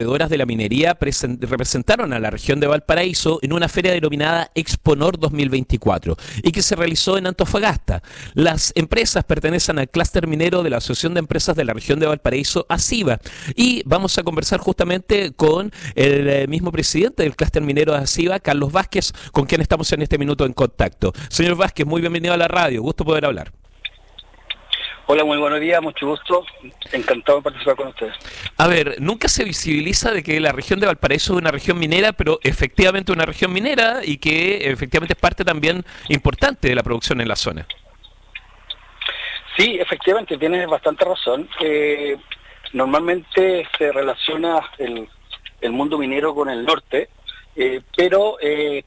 emprendedoras de la minería representaron a la región de Valparaíso en una feria denominada Exponor 2024 y que se realizó en Antofagasta. Las empresas pertenecen al clúster minero de la Asociación de Empresas de la región de Valparaíso, ASIVA, y vamos a conversar justamente con el mismo presidente del clúster minero de ASIVA, Carlos Vázquez, con quien estamos en este minuto en contacto. Señor Vázquez, muy bienvenido a la radio, gusto poder hablar. Hola, muy buenos días, mucho gusto, encantado de participar con ustedes. A ver, nunca se visibiliza de que la región de Valparaíso es una región minera, pero efectivamente una región minera y que efectivamente es parte también importante de la producción en la zona. Sí, efectivamente, tienes bastante razón. Normalmente se relaciona el mundo minero con el norte, pero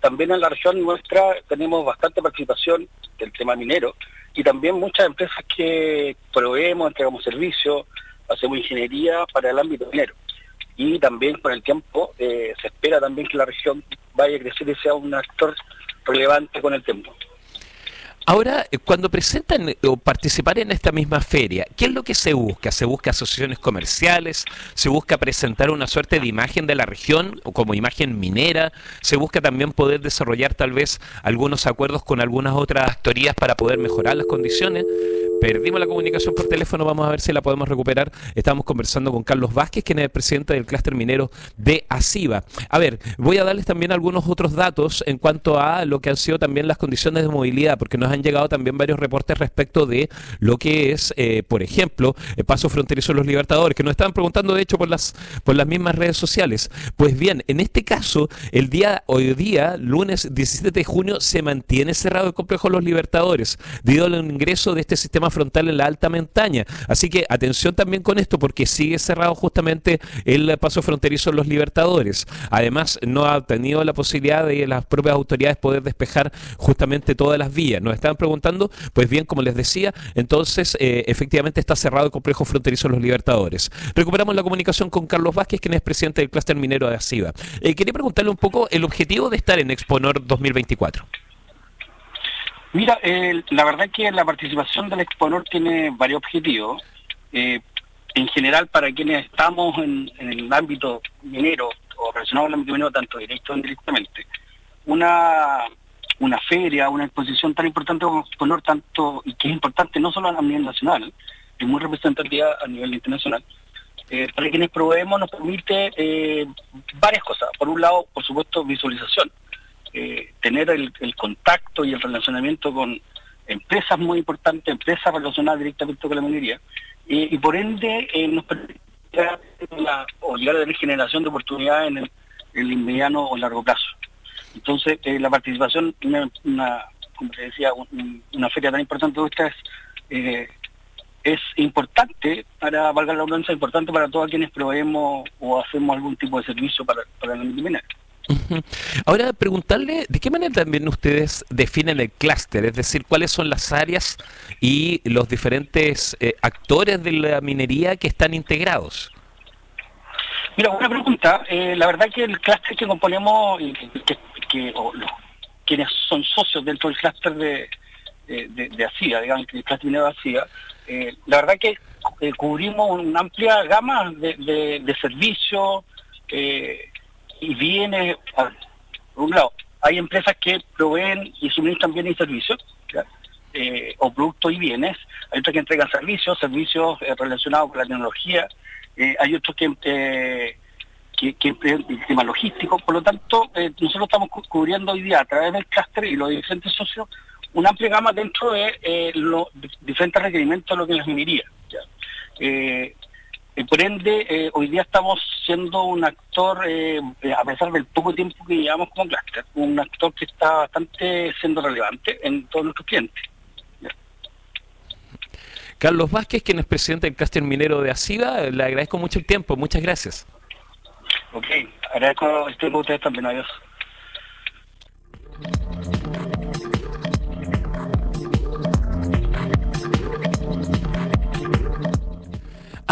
también en la región nuestra tenemos bastante participación del tema minero y también muchas empresas que proveemos, entregamos servicios, hacemos ingeniería para el ámbito minero. Y también con el tiempo se espera también que la región vaya a crecer y sea un actor relevante con el tiempo. Ahora, cuando presentan o participar en esta misma feria, ¿qué es lo que se busca? ¿Se busca asociaciones comerciales? ¿Se busca presentar una suerte de imagen de la región o como imagen minera? ¿Se busca también poder desarrollar tal vez algunos acuerdos con algunas otras actorías para poder mejorar las condiciones? Perdimos la comunicación por teléfono, vamos a ver si la podemos recuperar. Estamos conversando con Carlos Vázquez, quien es el presidente del clúster minero de ASIVA. A ver, voy a darles también algunos otros datos en cuanto a lo que han sido también las condiciones de movilidad, porque nos han llegado también varios reportes respecto de lo que es, por ejemplo, el paso fronterizo de los Libertadores, que nos estaban preguntando de hecho por las mismas redes sociales. Pues bien, en este caso, hoy día, lunes 17 de junio, se mantiene cerrado el complejo Los Libertadores, debido al ingreso de este sistema frontal en la alta montaña. Así que atención también con esto, porque sigue cerrado justamente el paso fronterizo de Los Libertadores. Además, no ha tenido la posibilidad de las propias autoridades poder despejar justamente todas las vías. Nos estaban preguntando, pues bien, como les decía, entonces efectivamente está cerrado el complejo fronterizo de Los Libertadores. Recuperamos la comunicación con Carlos Vázquez, quien es presidente del clúster minero de ASIVA. Quería preguntarle un poco el objetivo de estar en Exponor 2024. Mira, la verdad que la participación del Exponor tiene varios objetivos. En general, para quienes estamos en el ámbito minero o relacionado al ámbito minero, tanto directo o indirectamente, una feria, una exposición tan importante como Exponor, tanto y que es importante no solo a nivel nacional, es muy representativa a nivel internacional. Para quienes proveemos nos permite varias cosas. Por un lado, por supuesto, visualización. Tener el contacto y el relacionamiento con empresas muy importantes, empresas relacionadas directamente con la minería, y por ende nos permite llegar a tener generación de oportunidades en el mediano o largo plazo. Entonces, la participación como te decía, una feria tan importante como esta es importante para, valga la redundancia, importante para todos quienes proveemos o hacemos algún tipo de servicio para la minería. Ahora, preguntarle, ¿de qué manera también ustedes definen el clúster? Es decir, ¿cuáles son las áreas y los diferentes actores de la minería que están integrados? Mira, buena pregunta. La verdad que el clúster que componemos, quienes son socios dentro del clúster de ASIVA, digamos, el clúster minero de ASIVA, la verdad que cubrimos una amplia gama de servicios, y bienes. Por un lado, hay empresas que proveen y suministran bienes y servicios, o productos y bienes. Hay otras que entregan servicios relacionados con la tecnología. Hay otros que el tema logístico. Por lo tanto, nosotros estamos cubriendo hoy día a través del clúster y los diferentes socios una amplia gama dentro de los diferentes requerimientos de lo que es la minería. Por ende, hoy día estamos siendo un actor, a pesar del poco tiempo que llevamos como clúster, un actor que está bastante siendo relevante en todos nuestros clientes. Carlos Vázquez, quien es presidente del clúster minero de ASIVA, le agradezco mucho el tiempo, muchas gracias. Ok, agradezco el tiempo a ustedes también, adiós.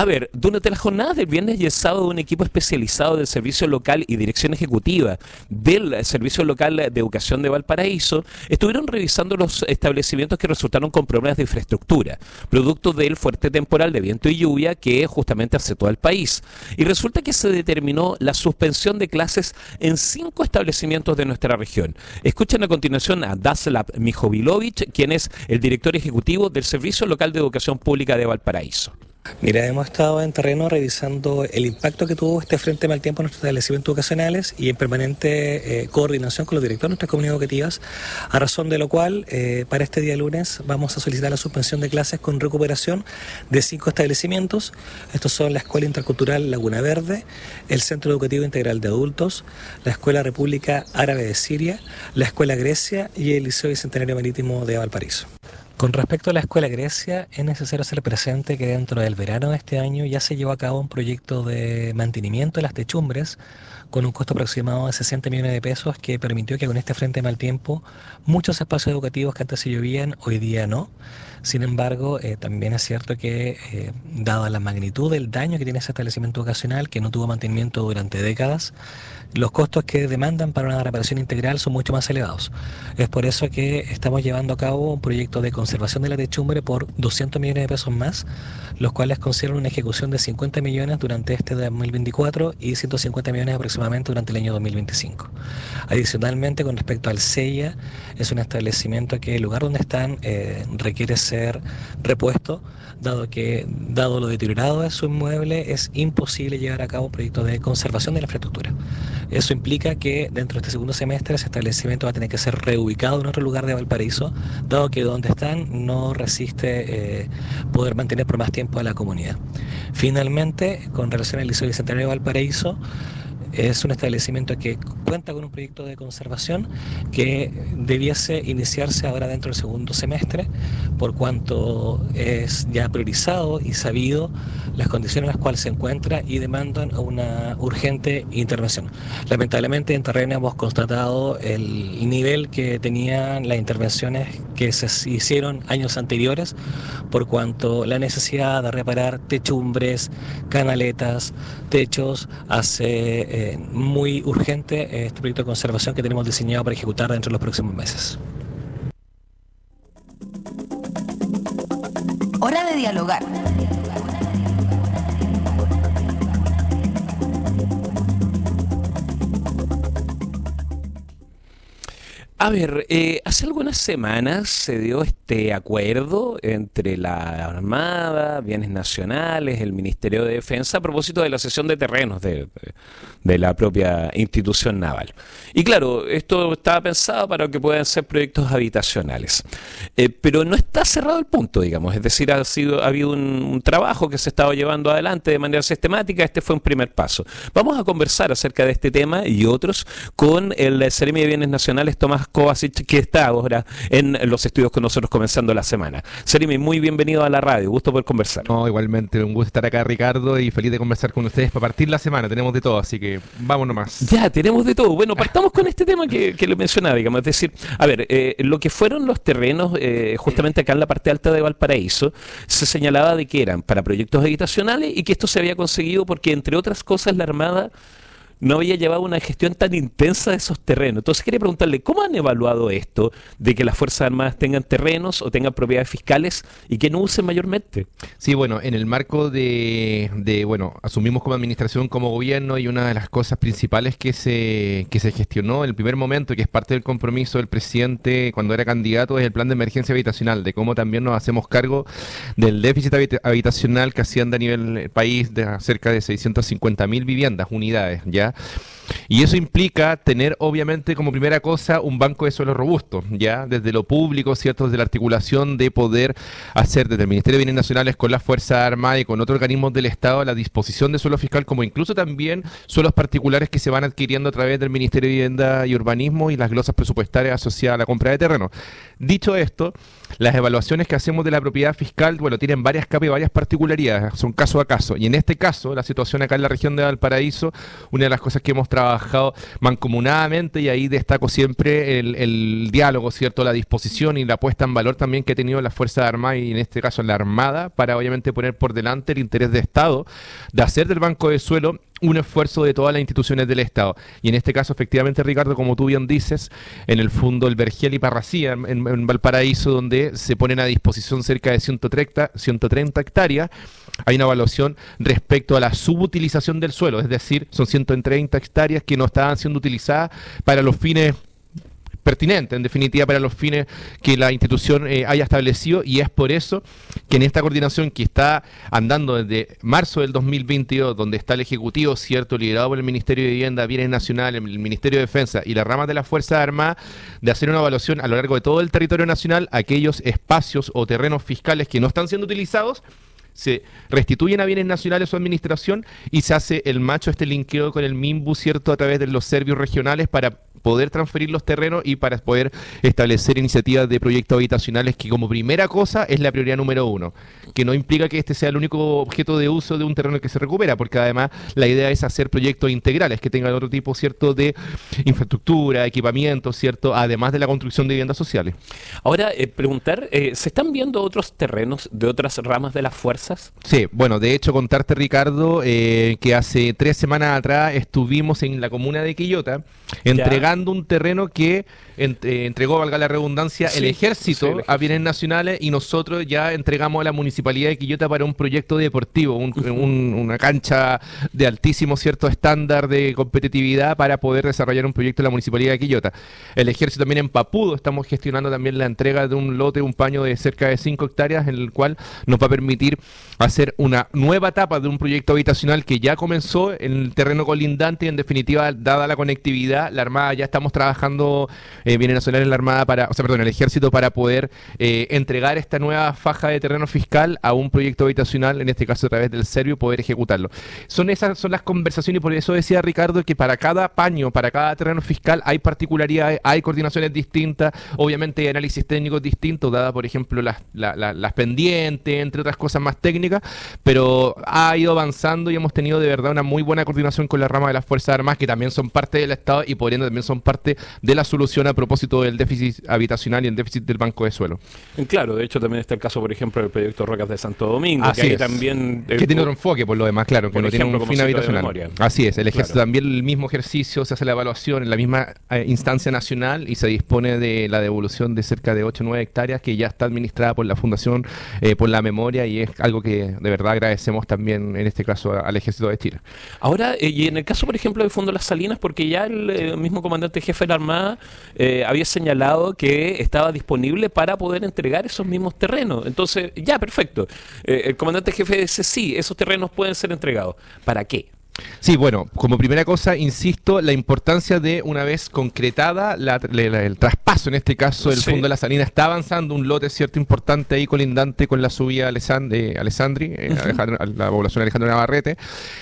A ver, durante las jornadas del viernes y el sábado, un equipo especializado del Servicio Local y Dirección Ejecutiva del Servicio Local de Educación de Valparaíso estuvieron revisando los establecimientos que resultaron con problemas de infraestructura, producto del fuerte temporal de viento y lluvia que justamente azotó al país. Y resulta que se determinó la suspensión de clases en 5 establecimientos de nuestra región. Escuchan a continuación a Daslav Mijovilovich, quien es el director ejecutivo del Servicio Local de Educación Pública de Valparaíso. Mira, hemos estado en terreno revisando el impacto que tuvo este frente mal tiempo en nuestros establecimientos educacionales y en permanente coordinación con los directores de nuestras comunidades educativas, a razón de lo cual para este día lunes vamos a solicitar la suspensión de clases con recuperación de 5 establecimientos. Estos son la Escuela Intercultural Laguna Verde, el Centro Educativo Integral de Adultos, la Escuela República Árabe de Siria, la Escuela Grecia y el Liceo Bicentenario Marítimo de Valparaíso. Con respecto a la Escuela Grecia, es necesario hacer presente que dentro del verano de este año ya se llevó a cabo un proyecto de mantenimiento de las techumbres con un costo aproximado de 60 millones de pesos que permitió que con este frente de mal tiempo muchos espacios educativos que antes se llovían hoy día no. Sin embargo, también es cierto que dada la magnitud del daño que tiene ese establecimiento educacional que no tuvo mantenimiento durante décadas, los costos que demandan para una reparación integral son mucho más elevados. Es por eso que estamos llevando a cabo un proyecto de conservación de la techumbre por 200 millones de pesos más, los cuales consideran una ejecución de 50 millones durante este 2024 y 150 millones aproximadamente durante el año 2025. Adicionalmente, con respecto al CEIA, es un establecimiento que el lugar donde están requiere ser repuesto, dado lo deteriorado de su inmueble, es imposible llevar a cabo un proyecto de conservación de la infraestructura. Eso implica que dentro de este segundo semestre ese establecimiento va a tener que ser reubicado en otro lugar de Valparaíso, dado que donde están no resiste poder mantener por más tiempo a la comunidad. Finalmente, con relación al Liceo Bicentenario de Valparaíso, es un establecimiento que cuenta con un proyecto de conservación que debiese iniciarse ahora dentro del segundo semestre, por cuanto es ya priorizado y sabido las condiciones en las cuales se encuentra y demandan una urgente intervención. Lamentablemente en terreno hemos constatado el nivel que tenían las intervenciones que se hicieron años anteriores, por cuanto la necesidad de reparar techumbres, canaletas, techos hace muy urgente este proyecto de conservación que tenemos diseñado para ejecutar dentro de los próximos meses. Hora de dialogar. A ver, hace algunas semanas se dio este acuerdo entre la Armada, Bienes Nacionales, el Ministerio de Defensa a propósito de la cesión de terrenos de la propia institución naval. Y claro, esto estaba pensado para que puedan ser proyectos habitacionales. Pero no está cerrado el punto, digamos. Es decir, ha habido un trabajo que se ha estado llevando adelante de manera sistemática. Este fue un primer paso. Vamos a conversar acerca de este tema y otros con el Seremi de Bienes Nacionales, Tomás Kovacic, que está ahora en los estudios con nosotros comenzando la semana. Seremi, muy bienvenido a la radio, gusto poder conversar. No, igualmente, un gusto estar acá, Ricardo, y feliz de conversar con ustedes para partir la semana. Tenemos de todo, así que vamos nomás. Ya, tenemos de todo. Bueno, partamos con este tema que lo mencionaba, digamos, es decir, a ver, lo que fueron los terrenos, justamente acá en la parte alta de Valparaíso, se señalaba de que eran para proyectos habitacionales y que esto se había conseguido porque, entre otras cosas, la Armada no había llevado una gestión tan intensa de esos terrenos. Entonces quería preguntarle, ¿cómo han evaluado esto de que las Fuerzas Armadas tengan terrenos o tengan propiedades fiscales y que no usen mayormente? Sí, bueno, en el marco bueno, asumimos como administración, como gobierno, y una de las cosas principales que se gestionó en el primer momento, que es parte del compromiso del presidente cuando era candidato, es el plan de emergencia habitacional, de cómo también nos hacemos cargo del déficit habitacional que asciende a nivel país de cerca de 650.000 viviendas, unidades, ¿ya? Y eso implica tener, obviamente, como primera cosa, un banco de suelo robusto, ya desde lo público, ¿cierto? Desde la articulación de poder hacer desde el Ministerio de Bienes Nacionales con las Fuerzas Armadas y con otros organismos del Estado la disposición de suelo fiscal, como incluso también suelos particulares que se van adquiriendo a través del Ministerio de Vivienda y Urbanismo y las glosas presupuestarias asociadas a la compra de terreno. Dicho esto, las evaluaciones que hacemos de la propiedad fiscal, bueno, tienen varias capas y varias particularidades, son caso a caso. Y en este caso, la situación acá en la región de Valparaíso, una de las cosas que hemos trabajado trabajado mancomunadamente, y ahí destaco siempre el diálogo, ¿cierto? La disposición y la puesta en valor también que ha tenido las Fuerzas Armadas, y en este caso la Armada, para obviamente poner por delante el interés de Estado, de hacer del Banco de Suelo un esfuerzo de todas las instituciones del Estado. Y en este caso, efectivamente, Ricardo, como tú bien dices, en el fondo El Vergel y Parracía, en Valparaíso, donde se ponen a disposición cerca de 130 hectáreas, hay una evaluación respecto a la subutilización del suelo, es decir, son 130 hectáreas que no estaban siendo utilizadas para los fines pertinente, en definitiva, para los fines que la institución haya establecido, y es por eso que en esta coordinación que está andando desde marzo del 2022, donde está el Ejecutivo, cierto, liderado por el Ministerio de Vivienda, Bienes Nacionales, el Ministerio de Defensa y las ramas de las Fuerzas Armadas, de hacer una evaluación a lo largo de todo el territorio nacional, aquellos espacios o terrenos fiscales que no están siendo utilizados, se restituyen a Bienes Nacionales su administración y se hace el linkeo con el MIMBU, cierto, a través de los servicios regionales, para poder transferir los terrenos y para poder establecer iniciativas de proyectos habitacionales, que como primera cosa es la prioridad número 1, que no implica que este sea el único objeto de uso de un terreno que se recupera, porque además la idea es hacer proyectos integrales que tengan otro tipo, cierto, de infraestructura, equipamiento, cierto, además de la construcción de viviendas sociales. Ahora, preguntar, ¿se están viendo otros terrenos de otras ramas de las fuerzas? Sí, bueno, de hecho contarte, Ricardo, que hace 3 semanas atrás estuvimos en la comuna de Quillota entregando un terreno que entregó, valga la redundancia, el Ejército a Bienes Nacionales, y nosotros ya entregamos a la Municipalidad de Quillota para un proyecto deportivo, una cancha de altísimo, cierto, estándar de competitividad, para poder desarrollar un proyecto en la Municipalidad de Quillota. El Ejército también en Papudo estamos gestionando también la entrega de un lote, un paño de cerca de 5 hectáreas, en el cual nos va a permitir hacer una nueva etapa de un proyecto habitacional que ya comenzó en el terreno colindante, y en definitiva, dada la conectividad, la Armada ya estamos trabajando, Bienes Nacionales, en la Armada, el Ejército, para poder entregar esta nueva faja de terreno fiscal a un proyecto habitacional, en este caso a través del Servio, poder ejecutarlo. Son las conversaciones, y por eso decía Ricardo que para cada paño, para cada terreno fiscal hay particularidades, hay coordinaciones distintas, obviamente hay análisis técnicos distintos, dada por ejemplo las pendientes, entre otras cosas más técnicas, pero ha ido avanzando y hemos tenido de verdad una muy buena coordinación con la rama de las Fuerzas Armadas, que también son parte del Estado y por ende también son parte de la solución a propósito del déficit habitacional y el déficit del Banco de Suelo. Claro, de hecho también está el caso, por ejemplo, del proyecto Rocas de Santo Domingo, así que ahí es. También... que tiene otro enfoque, por lo demás, claro, que no tiene un fin habitacional. Así es, el Ejército también, el mismo ejercicio, se hace la evaluación en la misma instancia nacional, y se dispone de la devolución de cerca de 8 o 9 hectáreas que ya está administrada por la Fundación por la Memoria, y es algo que de verdad agradecemos también en este caso al Ejército de Chile. Ahora, y en el caso, por ejemplo, del Fondo Las Salinas, porque ya el mismo comandante jefe de la Armada había señalado que estaba disponible para poder entregar esos mismos terrenos. Entonces, ya, perfecto. El comandante jefe dice, sí, esos terrenos pueden ser entregados. ¿Para qué? Sí, bueno, como primera cosa, insisto, la importancia de, una vez concretada el traspaso, en este caso, del Fondo de la Salina, está avanzando un lote, cierto, importante ahí colindante con la subida Alessandri, la población de Alejandro Navarrete.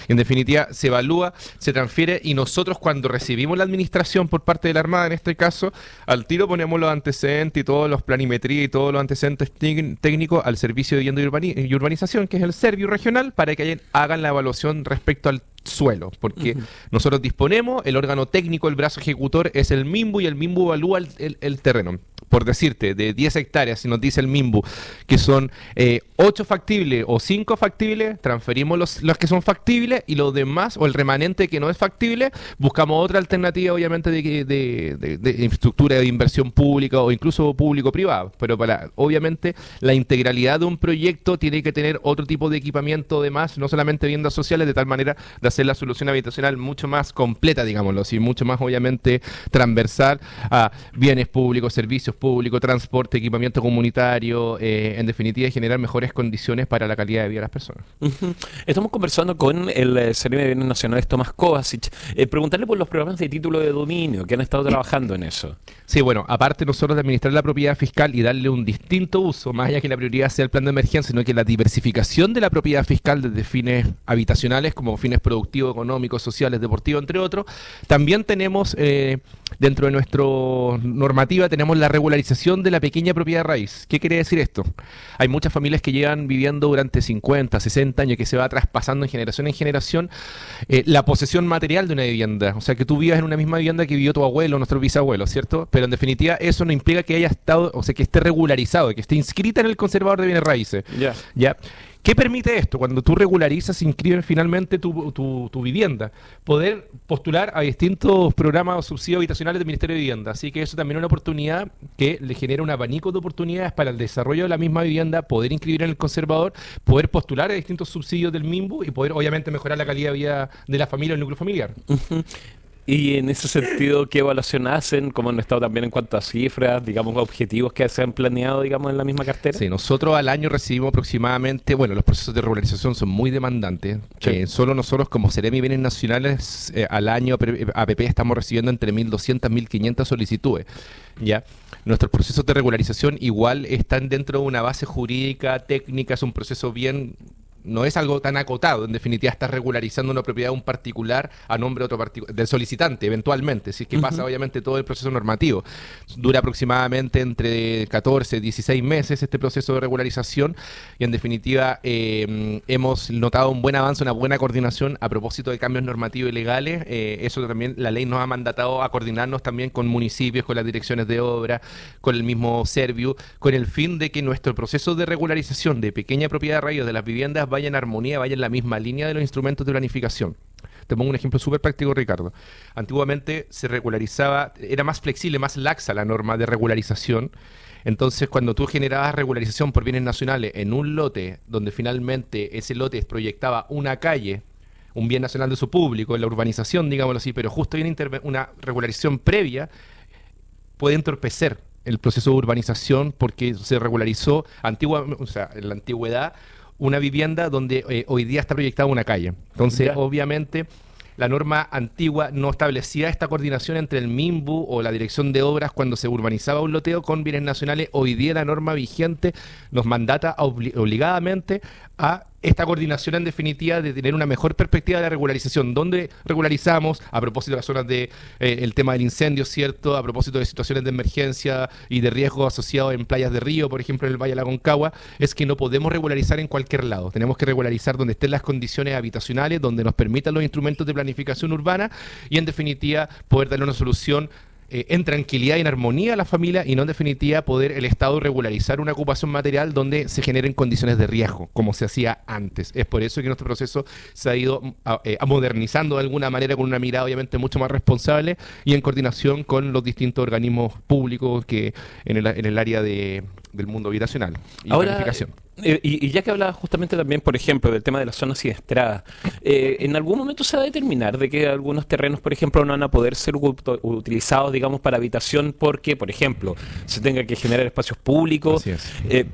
En definitiva, se evalúa, se transfiere, y nosotros, cuando recibimos la administración por parte de la Armada, en este caso, al tiro ponemos los antecedentes y todos los planimetría y todos los antecedentes técnicos al Servicio de Vivienda y Urbanización, que es el Servio regional, para que hagan la evaluación respecto al suelo, porque nosotros disponemos, el órgano técnico, el brazo ejecutor es el MIMBU, y el MIMBU evalúa el terreno. Por decirte, de 10 hectáreas, si nos dice el MIMBU que son 8 factibles o 5 factibles, transferimos los que son factibles, y los demás, o el remanente que no es factible, buscamos otra alternativa, obviamente, de infraestructura de inversión pública o incluso público-privado. Pero obviamente, la integralidad de un proyecto tiene que tener otro tipo de equipamiento, además, no solamente viviendas sociales, de tal manera de hacer la solución habitacional mucho más completa, digámoslo así, mucho más, obviamente, transversal a bienes públicos, servicios públicos, transporte, equipamiento comunitario, en definitiva, generar mejores condiciones para la calidad de vida de las personas. Estamos conversando con el Ceremi de Bienes Nacionales, Tomás Kovacic, preguntarle por los programas de título de dominio que han estado trabajando en eso. Sí, bueno, aparte nosotros de administrar la propiedad fiscal y darle un distinto uso, más allá que la prioridad sea el plan de emergencia, sino que la diversificación de la propiedad fiscal desde fines habitacionales como fines productivos, económicos, sociales, deportivos, entre otros, también tenemos dentro de nuestra normativa tenemos la regulación regularización de la pequeña propiedad raíz. ¿Qué quiere decir esto? Hay muchas familias que llevan viviendo durante 50, 60 años, que se va traspasando en generación la posesión material de una vivienda. O sea, que tú vivas en una misma vivienda que vivió tu abuelo, nuestro bisabuelo, ¿cierto? Pero en definitiva eso no implica que haya estado, o sea, que esté regularizado, que esté inscrita en el conservador de bienes raíces. ¿Ya? ¿Qué permite esto? Cuando tú regularizas, inscribes finalmente tu vivienda, poder postular a distintos programas o subsidios habitacionales del Ministerio de Vivienda. Así que eso también es una oportunidad que le genera un abanico de oportunidades para el desarrollo de la misma vivienda, poder inscribir en el conservador, poder postular a distintos subsidios del MIMBU y poder obviamente mejorar la calidad de vida de la familia o el núcleo familiar. Y en ese sentido, ¿qué evaluación hacen? ¿Cómo han estado también en cuanto a cifras, digamos, objetivos que se han planeado, digamos, en la misma cartera? Sí, nosotros al año recibimos aproximadamente, bueno, los procesos de regularización son muy demandantes. Sí. Solo nosotros como Seremi Bienes Nacionales al año APP estamos recibiendo entre 1.200 y 1.500 solicitudes. ¿Ya? Nuestros procesos de regularización igual están dentro de una base jurídica, técnica, es un proceso bien... No es algo tan acotado, en definitiva estás regularizando una propiedad de un particular a nombre de otro del solicitante, eventualmente, si es que pasa obviamente todo el proceso normativo. Dura aproximadamente entre 14 y 16 meses este proceso de regularización y en definitiva hemos notado un buen avance, una buena coordinación a propósito de cambios normativos y legales. Eso también la ley nos ha mandatado a coordinarnos también con municipios, con las direcciones de obra, con el mismo Serviu, con el fin de que nuestro proceso de regularización de pequeña propiedad raíz de las viviendas vaya en armonía, vaya en la misma línea de los instrumentos de planificación. Te pongo un ejemplo súper práctico, Ricardo. Antiguamente se regularizaba, era más flexible, más laxa la norma de regularización. Entonces, cuando tú generabas regularización por bienes nacionales en un lote, donde finalmente ese lote proyectaba una calle, un bien nacional de uso público, en la urbanización, digámoslo así, pero justo hay una regularización previa, puede entorpecer el proceso de urbanización porque se regularizó o sea, en la antigüedad una vivienda donde hoy día está proyectada una calle. Entonces, obviamente, la norma antigua no establecía esta coordinación entre el MIMBU o la Dirección de Obras cuando se urbanizaba un loteo con bienes nacionales. Hoy día la norma vigente nos mandata obligadamente a esta coordinación en definitiva de tener una mejor perspectiva de la regularización. ¿Dónde regularizamos? A propósito de las zonas de el tema del incendio, ¿cierto? A propósito de situaciones de emergencia y de riesgo asociados en playas de río, por ejemplo en el Valle de la Aconcagua, es que no podemos regularizar en cualquier lado. Tenemos que regularizar donde estén las condiciones habitacionales, donde nos permitan los instrumentos de planificación urbana y en definitiva poder darle una solución en tranquilidad y en armonía a la familia y no en definitiva poder el Estado regularizar una ocupación material donde se generen condiciones de riesgo, como se hacía antes. Es por eso que nuestro proceso se ha ido modernizando de alguna manera con una mirada obviamente mucho más responsable y en coordinación con los distintos organismos públicos que en el área del mundo habitacional y planificación. Y ya que hablaba justamente también, por ejemplo, del tema de las zonas siniestradas, ¿en algún momento se va a determinar de que algunos terrenos, por ejemplo, no van a poder ser utilizados, digamos, para habitación porque, por ejemplo, se tenga que generar espacios públicos,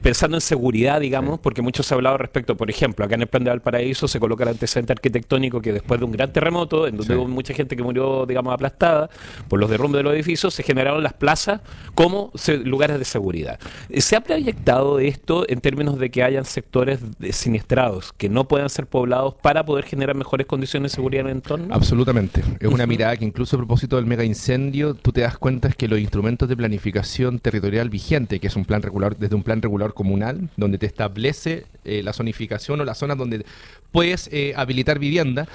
pensando en seguridad, digamos, porque mucho se ha hablado respecto, por ejemplo, acá en el Plan de Valparaíso se coloca el antecedente arquitectónico que después de un gran terremoto, en donde hubo mucha gente que murió, digamos, aplastada por los derrumbes de los edificios, se generaron las plazas como lugares de seguridad. ¿Se ha proyectado esto en términos de que hayan sectores siniestrados que no puedan ser poblados para poder generar mejores condiciones de seguridad en el entorno? Absolutamente. Es una mirada que incluso a propósito del mega incendio, tú te das cuenta es que los instrumentos de planificación territorial vigente, que es un plan regular, desde un plan regular comunal, donde te establece la zonificación o las zonas donde puedes habilitar vivienda,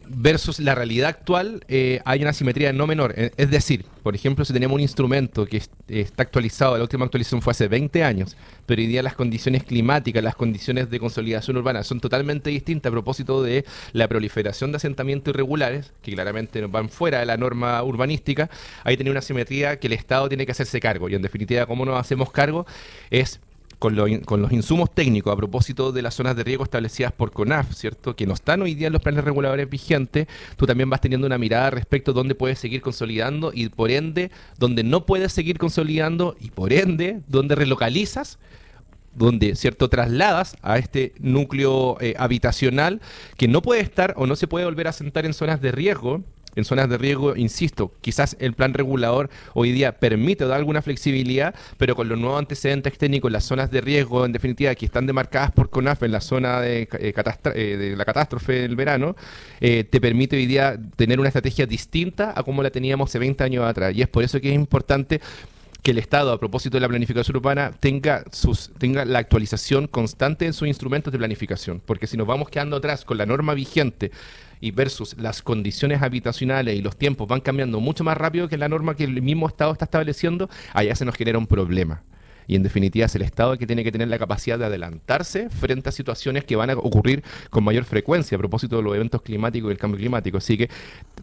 versus la realidad actual, hay una asimetría no menor. Es decir, por ejemplo, si tenemos un instrumento que está actualizado, la última actualización fue hace 20 años, pero hoy día las condiciones climáticas, las condiciones de consolidación urbana son totalmente distintas a propósito de la proliferación de asentamientos irregulares, que claramente van fuera de la norma urbanística. Ahí tenemos una asimetría que el Estado tiene que hacerse cargo, y en definitiva, ¿cómo nos hacemos cargo? Es con los insumos técnicos a propósito de las zonas de riesgo establecidas por CONAF, ¿cierto? Que no están hoy día en los planes reguladores vigentes. Tú también vas teniendo una mirada respecto a dónde puedes seguir consolidando y por ende, dónde no puedes seguir consolidando y por ende, dónde relocalizas, donde, ¿cierto?, trasladas a este núcleo habitacional que no puede estar o no se puede volver a asentar en zonas de riesgo. En zonas de riesgo, insisto, quizás el plan regulador hoy día permite dar alguna flexibilidad, pero con los nuevos antecedentes técnicos, las zonas de riesgo, en definitiva, que están demarcadas por CONAF en la zona de la catástrofe del verano, te permite hoy día tener una estrategia distinta a como la teníamos hace 20 años atrás. Y es por eso que es importante que el Estado, a propósito de la planificación urbana, tenga la actualización constante en sus instrumentos de planificación, porque si nos vamos quedando atrás con la norma vigente y versus las condiciones habitacionales y los tiempos van cambiando mucho más rápido que la norma que el mismo Estado está estableciendo, allá se nos genera un problema. Y en definitiva es el Estado el que tiene que tener la capacidad de adelantarse frente a situaciones que van a ocurrir con mayor frecuencia a propósito de los eventos climáticos y el cambio climático. Así que,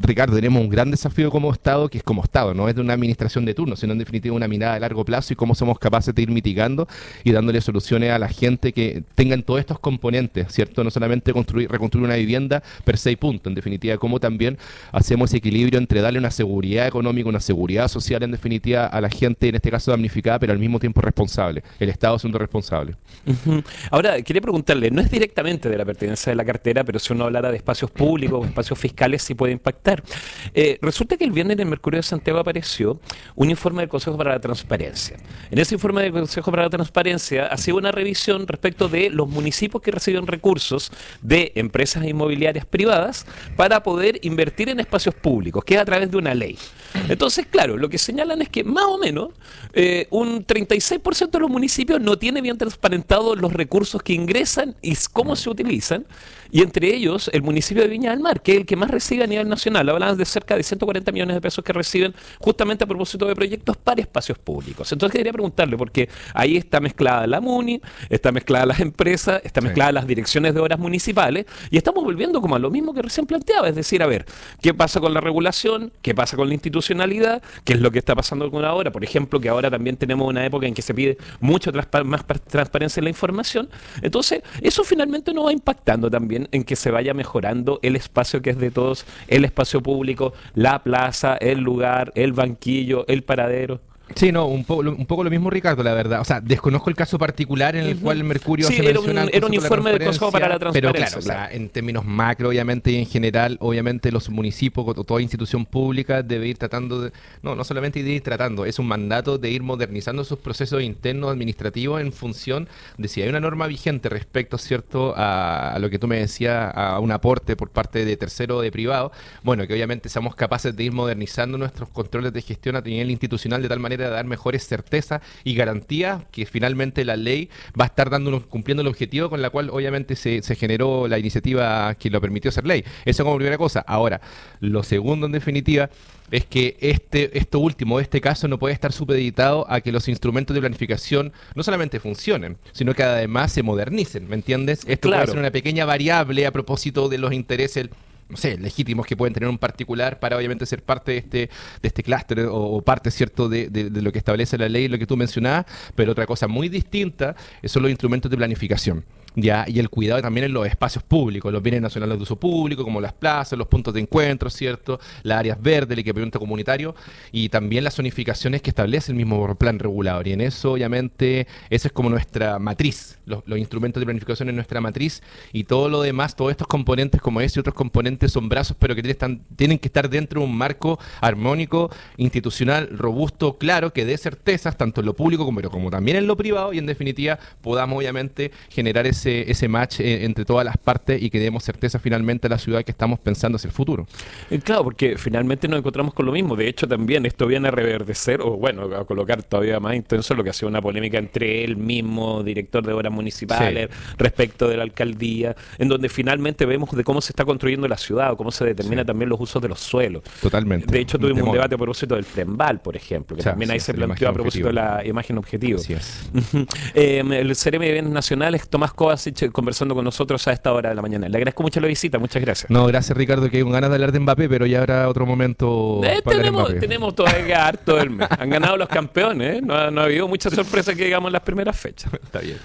Ricardo, tenemos un gran desafío como Estado, que es como Estado, no es de una administración de turno, sino en definitiva una mirada a largo plazo y cómo somos capaces de ir mitigando y dándole soluciones a la gente que tengan todos estos componentes, ¿cierto? No solamente reconstruir una vivienda per se y punto. En definitiva, cómo también hacemos ese equilibrio entre darle una seguridad económica, una seguridad social, en definitiva, a la gente, en este caso damnificada, pero al mismo tiempo responsable, el Estado siendo responsable. Ahora, quería preguntarle, no es directamente de la pertenencia de la cartera, pero si uno hablara de espacios públicos o espacios fiscales sí puede impactar. Resulta que el viernes en el Mercurio de Santiago apareció un informe del Consejo para la Transparencia. En ese informe del Consejo para la Transparencia hacía una revisión respecto de los municipios que reciben recursos de empresas inmobiliarias privadas para poder invertir en espacios públicos, que es a través de una ley. Entonces, claro, lo que señalan es que más o menos un 36% de los municipios no tiene bien transparentados los recursos que ingresan y cómo se utilizan, y entre ellos el municipio de Viña del Mar, que es el que más recibe a nivel nacional. Hablamos de cerca de 140 millones de pesos que reciben justamente a propósito de proyectos para espacios públicos. Entonces quería preguntarle, porque ahí está mezclada la MUNI, está mezclada las empresas, está mezclada las direcciones de obras municipales, y estamos volviendo como a lo mismo que recién planteaba, es decir, a ver, ¿qué pasa con la regulación? ¿Qué pasa con la institucionalidad? ¿Qué es lo que está pasando con ahora? Por ejemplo, que ahora también tenemos una época en que se pide mucho más transparencia en la información. Entonces, eso finalmente nos va impactando también en que se vaya mejorando el espacio que es de todos, el espacio público, la plaza, el lugar, el banquillo, el paradero. Sí, no, un poco lo mismo, Ricardo, la verdad. O sea, desconozco el caso particular en el cual el Mercurio sí, se menciona. Era un informe del Consejo para la Transparencia. Pero claro, o sea, en términos macro, obviamente, y en general, obviamente los municipios o toda institución pública debe ir tratando de... No solamente de ir tratando, es un mandato de ir modernizando sus procesos internos administrativos en función de si hay una norma vigente respecto, ¿cierto?, a lo que tú me decías, a un aporte por parte de tercero o de privado. Bueno, que obviamente seamos capaces de ir modernizando nuestros controles de gestión a nivel institucional de tal manera de dar mejores certezas y garantías que finalmente la ley va a estar cumpliendo el objetivo con la cual obviamente se generó la iniciativa que lo permitió ser ley. Eso como primera cosa. Ahora, lo segundo en definitiva es que este caso no puede estar supeditado a que los instrumentos de planificación no solamente funcionen, sino que además se modernicen, ¿me entiendes? Esto puede ser una pequeña variable a propósito de los intereses, no sé, legítimos que pueden tener un particular para obviamente ser parte de este clúster o parte, ¿cierto?, de lo que establece la ley, lo que tú mencionabas, pero otra cosa muy distinta son los instrumentos de planificación. Ya, y el cuidado también en los espacios públicos, los bienes nacionales de uso público, como las plazas, los puntos de encuentro, ¿cierto?, las áreas verdes, el equipamiento comunitario y también las zonificaciones que establece el mismo plan regulador. Y en eso, obviamente, esa es como nuestra matriz, los instrumentos de planificación en nuestra matriz, y todo lo demás, todos estos componentes como ese y otros componentes son brazos, pero que tienen que estar dentro de un marco armónico, institucional, robusto, claro, que dé certezas tanto en lo público como también en lo privado, y en definitiva podamos obviamente generar ese match entre todas las partes y que demos certeza finalmente a la ciudad que estamos pensando hacia el futuro. Claro, porque finalmente nos encontramos con lo mismo. De hecho, también esto viene a reverdecer, o bueno, a colocar todavía más intenso lo que ha sido una polémica entre el mismo director de obras municipales respecto de la alcaldía, en donde finalmente vemos de cómo se está construyendo la ciudad o cómo se determina también los usos de los suelos. Totalmente. De hecho, tuvimos un debate a propósito del Prembal, por ejemplo, que también ahí se planteó a propósito de la imagen objetivo. Así es. El CRM de Bienes Nacionales, Tomás Kovacic, conversando con nosotros a esta hora de la mañana. Le agradezco mucho la visita, muchas gracias. No, gracias, Ricardo, que hay ganas de hablar de Mbappé, pero ya habrá otro momento para hablar de Mbappé. Tenemos todavía harto del mes. Han ganado los campeones, ¿eh? No ha habido mucha sorpresa que digamos en las primeras fechas. Está bien.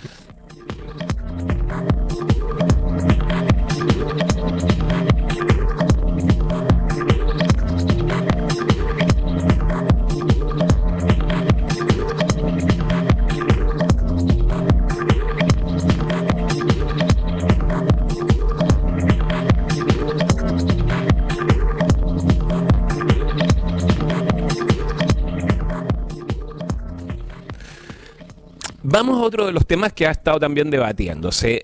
Vamos a otro de los temas que ha estado también debatiéndose.